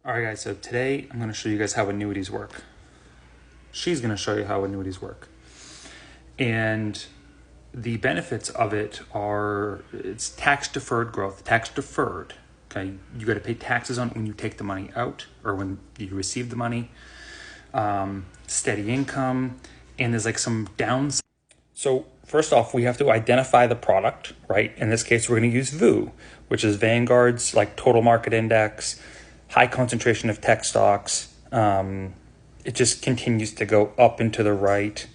All right, guys, so today I'm going to show you guys how annuities work. She's going to show you how annuities work. And the benefits of it are it's tax-deferred growth, tax-deferred. Okay, you got to pay taxes on it when you take the money out or when you receive the money. Steady income, and there's like some downside. So first off, we have to identify the product, right? In this case, we're going to use VU, which is Vanguard's like total market index, high concentration of tech stocks. It just continues to go up and to the right.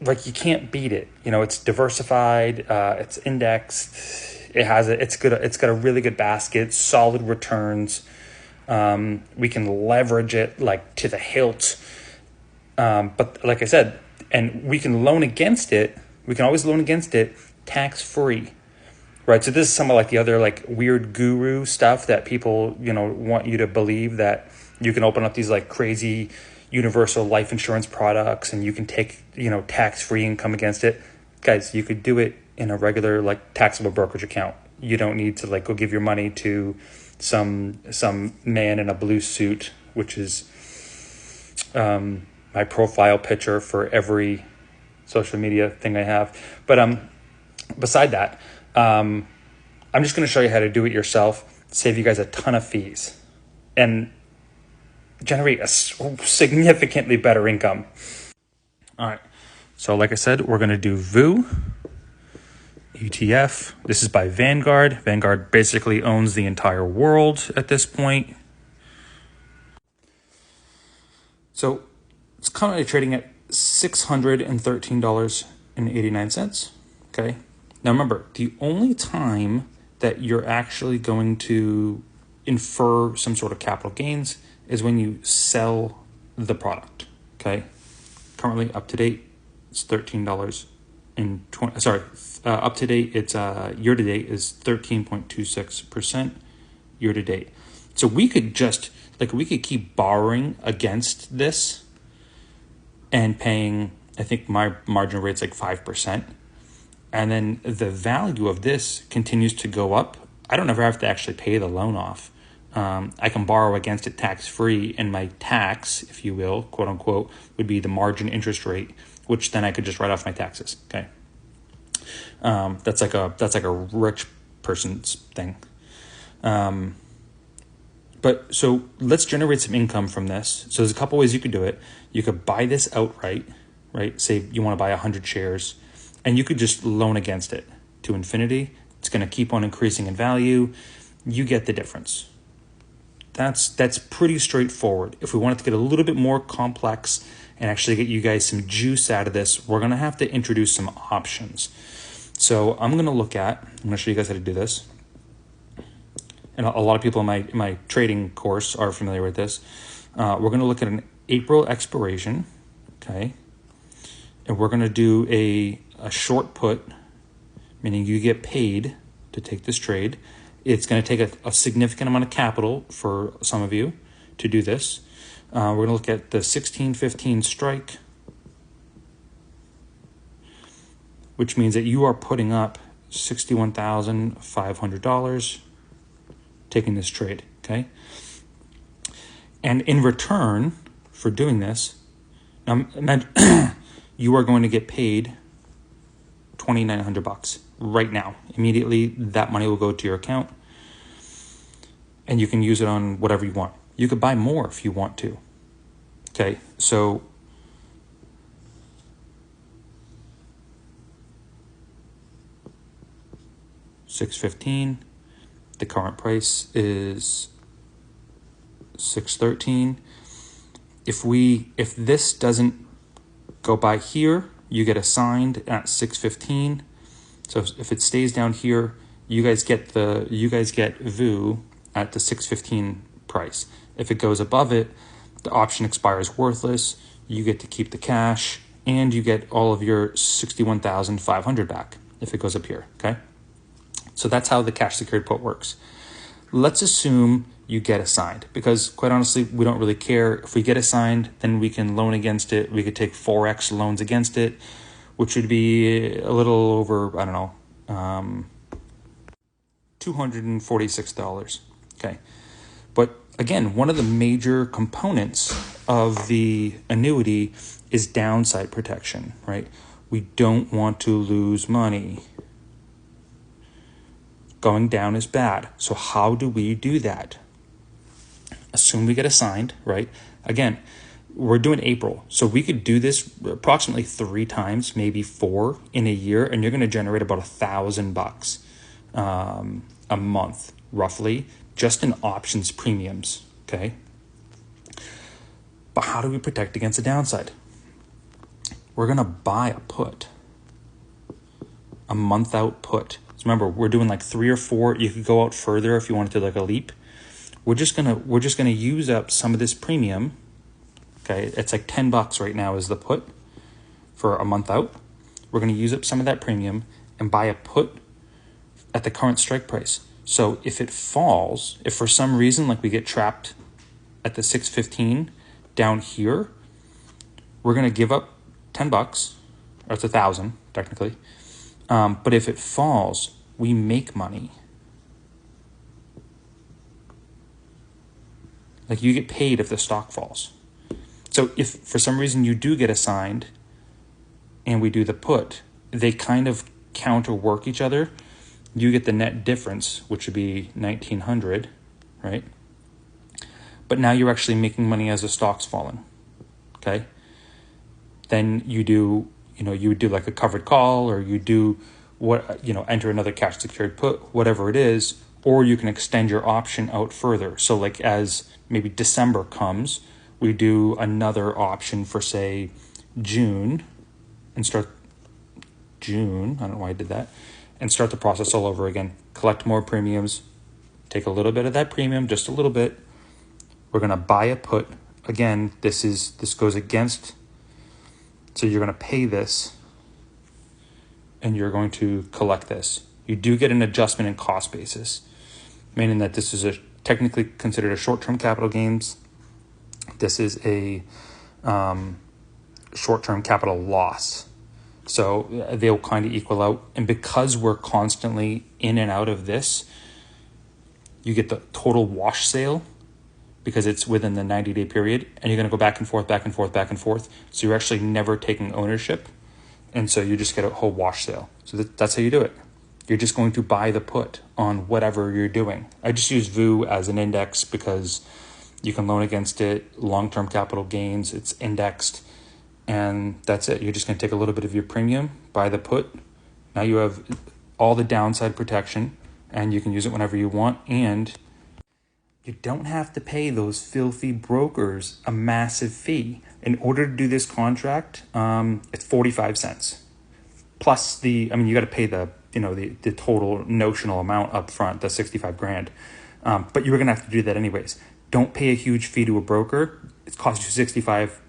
Like you can't beat it. You know, it's diversified, it's indexed. It's good. It's got a really good basket, solid returns. We can leverage it like to the hilt. But like I said, and we can loan against it. We can always loan against it tax-free, right? So this is some of like the other like weird guru stuff that people, want you to believe that you can open up these like crazy universal life insurance products and you can take, tax-free income against it. Guys, you could do it in a regular like taxable brokerage account. You don't need to like go give your money to some man in a blue suit, which is my profile picture for every social media thing I have. But beside that, I'm just going to show you how to do it yourself, save you guys a ton of fees, and generate a significantly better income. All right. So like I said, we're going to do VU, ETF. This is by Vanguard. Vanguard basically owns the entire world at this point. So it's currently trading at $613.89. Okay. Now remember, the only time that you're actually going to infer some sort of capital gains is when you sell the product. Okay. Currently up to date, it's $13.20. Up to date, it's year to date is 13.26% year to date. So we could just we could keep borrowing against this and paying, I think my margin rate's like 5%. And then the value of this continues to go up. I don't ever have to actually pay the loan off. I can borrow against it tax-free, and my tax, if you will, quote unquote, would be the margin interest rate, which then I could just write off my taxes. Okay. That's like a rich person's thing. But so let's generate some income from this. So there's a couple ways you could do it. You could buy this outright, right? Say you want to buy 100 shares, and you could just loan against it to infinity. It's going to keep on increasing in value. You get the difference. That's pretty straightforward. If we want it to get a little bit more complex and actually get you guys some juice out of this, we're going to have to introduce some options. So I'm going to show you guys how to do this. And a lot of people in my trading course are familiar with this. We're going to look at an April expiration, okay? And we're going to do a short put, meaning you get paid to take this trade. It's going to take a significant amount of capital for some of you to do this. We're going to look at the 1615 strike, which means that you are putting up $61,500 taking this trade, okay? And in return for doing this, you are going to get paid $2,900 right now. Immediately, that money will go to your account, and you can use it on whatever you want. You could buy more if you want to. Okay, so $615. The current price is $613. If this doesn't go by here, you get assigned at $615. So if it stays down here, you guys get VU at the $615 price. If it goes above it, the option expires worthless. You get to keep the cash, and you get all of your $61,500 back if it goes up here. Okay. So that's how the cash secured put works. Let's assume you get assigned, because quite honestly, we don't really care. If we get assigned, then we can loan against it. We could take 4x loans against it, which would be a little over, I don't know, $246. Okay. But again, one of the major components of the annuity is downside protection, right? We don't want to lose money. Going down is bad. So how do we do that? Assume we get assigned, right? Again, we're doing April. So we could do this approximately 3 times, maybe 4 in a year, and you're going to generate about $1,000 a month, roughly, just in options premiums, okay? But how do we protect against the downside? We're going to buy a put, a month out put. So remember, we're doing like 3 or 4. You could go out further if you wanted to, like a leap. We're just gonna use up some of this premium. Okay, it's like $10 right now is the put for a month out. We're gonna use up some of that premium and buy a put at the current strike price. So if it falls, if for some reason like we get trapped at the 615 down here, we're gonna give up $10, or it's 1,000 technically. But if it falls, we make money. Like you get paid if the stock falls. So if for some reason you do get assigned and we do the put, they kind of counter work each other. You get the net difference, which would be 1,900, right? But now you're actually making money as the stock's falling, okay? Then you do, you would do like a covered call, or you do enter another cash secured put, whatever it is, or you can extend your option out further. So like as maybe December comes, we do another option for say June and start June. I don't know why I did that. And start the process all over again. Collect more premiums, take a little bit of that premium, just a little bit. We're going to buy a put. Again, this goes against, so you're going to pay this and you're going to collect this. You do get an adjustment in cost basis, meaning that this is technically considered a short-term capital gains. This is a short-term capital loss. So they'll kind of equal out. And because we're constantly in and out of this, you get the total wash sale because it's within the 90-day period, and you're going to go back and forth, back and forth, back and forth. So you're actually never taking ownership. And so you just get a whole wash sale. So that's how you do it. You're just going to buy the put on whatever you're doing. I just use VU as an index because you can loan against it, long-term capital gains, it's indexed, and that's it. You're just going to take a little bit of your premium, buy the put. Now you have all the downside protection, and you can use it whenever you want, and you don't have to pay those filthy brokers a massive fee. In order to do this contract, it's 45 cents. Plus you got to pay the total notional amount up front, the 65 grand. But you were going to have to do that anyways. Don't pay a huge fee to a broker. It costs you 65